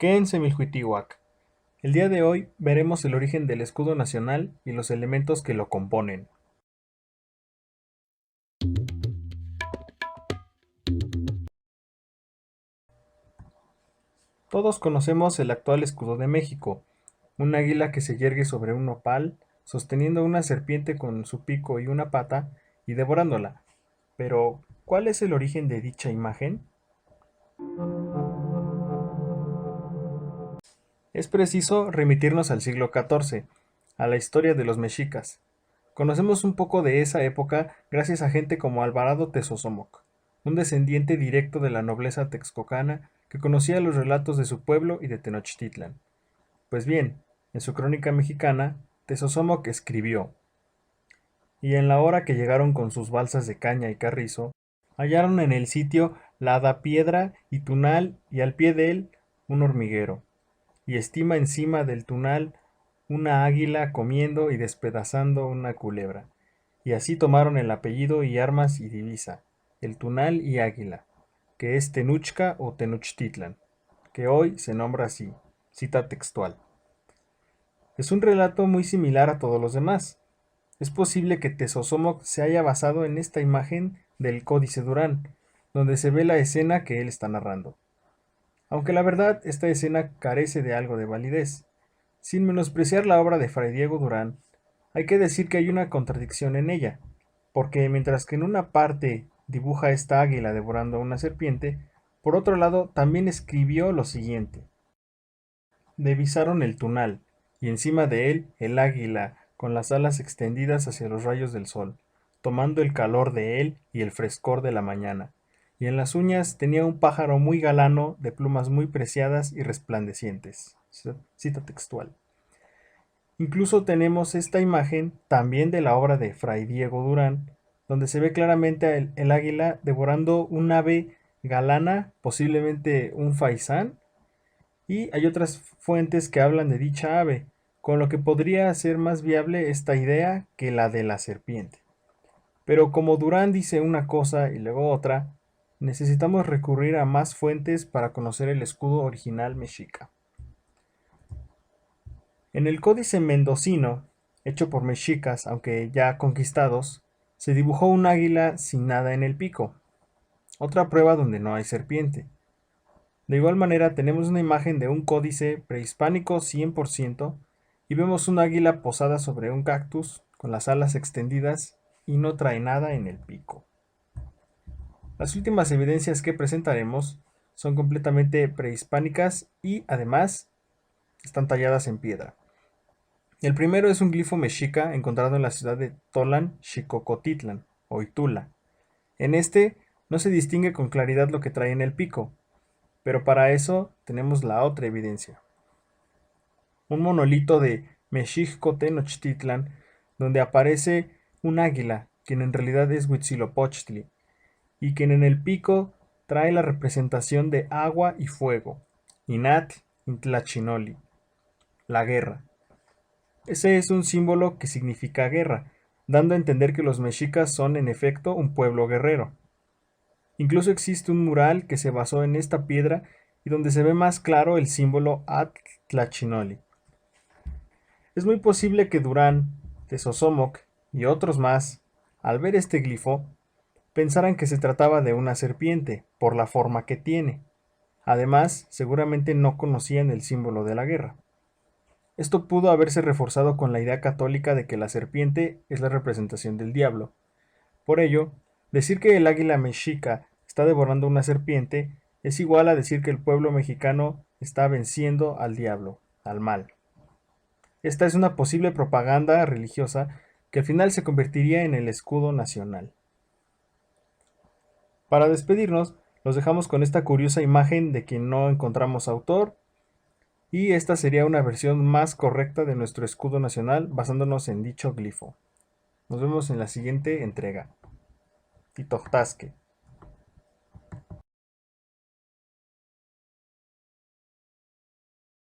Ken Semilhuitihuac. El día de hoy veremos el origen del escudo nacional y los elementos que lo componen. Todos conocemos el actual escudo de México, un águila que se yergue sobre un nopal, sosteniendo una serpiente con su pico y una pata y devorándola. Pero, ¿cuál es el origen de dicha imagen? Es preciso remitirnos al siglo XIV, a la historia de los mexicas. Conocemos un poco de esa época gracias a gente como Alvarado Tezosomoc, un descendiente directo de la nobleza texcocana que conocía los relatos de su pueblo y de Tenochtitlan. Pues bien, en su crónica mexicana, Tezosomoc escribió: "Y en la hora que llegaron con sus balsas de caña y carrizo, hallaron en el sitio la piedra y tunal y al pie de él un hormiguero, y estima encima del tunal una águila comiendo y despedazando una culebra. Y así tomaron el apellido y armas y divisa, el tunal y águila, que es Tenuchca o Tenochtitlan, que hoy se nombra así". Cita textual. Es un relato muy similar a todos los demás. Es posible que Tezosomoc se haya basado en esta imagen del Códice Durán, donde se ve la escena que él está narrando. Aunque la verdad, esta escena carece de algo de validez. Sin menospreciar la obra de Fray Diego Durán, hay que decir que hay una contradicción en ella, porque mientras que en una parte dibuja esta águila devorando a una serpiente, por otro lado también escribió lo siguiente: "Divisaron el tunal, y encima de él el águila, con las alas extendidas hacia los rayos del sol, tomando el calor de él y el frescor de la mañana, y en las uñas tenía un pájaro muy galano, de plumas muy preciadas y resplandecientes". Cita textual. Incluso tenemos esta imagen también de la obra de Fray Diego Durán, donde se ve claramente el águila devorando un ave galana, posiblemente un faisán, y hay otras fuentes que hablan de dicha ave, con lo que podría ser más viable esta idea que la de la serpiente. Pero como Durán dice una cosa y luego otra, necesitamos recurrir a más fuentes para conocer el escudo original mexica. En el Códice Mendocino, hecho por mexicas, aunque ya conquistados, se dibujó un águila sin nada en el pico, otra prueba donde no hay serpiente. De igual manera tenemos una imagen de un códice prehispánico 100% y vemos un águila posada sobre un cactus con las alas extendidas y no trae nada en el pico. Las últimas evidencias que presentaremos son completamente prehispánicas y además están talladas en piedra. El primero es un glifo mexica encontrado en la ciudad de Tolan, Xicocotitlan o Itula. En este no se distingue con claridad lo que trae en el pico, pero para eso tenemos la otra evidencia. Un monolito de Mexicotenochtitlan donde aparece un águila, quien en realidad es Huitzilopochtli, y quien en el pico trae la representación de agua y fuego, Inat Intlachinoli, la guerra. Ese es un símbolo que significa guerra, dando a entender que los mexicas son en efecto un pueblo guerrero. Incluso existe un mural que se basó en esta piedra y donde se ve más claro el símbolo Atlachinoli. Es muy posible que Durán, Tezosomoc y otros más, al ver este glifo, pensaran que se trataba de una serpiente, por la forma que tiene. Además, seguramente no conocían el símbolo de la guerra. Esto pudo haberse reforzado con la idea católica de que la serpiente es la representación del diablo. Por ello, decir que el águila mexica está devorando una serpiente es igual a decir que el pueblo mexicano está venciendo al diablo, al mal. Esta es una posible propaganda religiosa que al final se convertiría en el escudo nacional. Para despedirnos, los dejamos con esta curiosa imagen de quien no encontramos autor, y esta sería una versión más correcta de nuestro escudo nacional basándonos en dicho glifo. Nos vemos en la siguiente entrega. Titochtasque.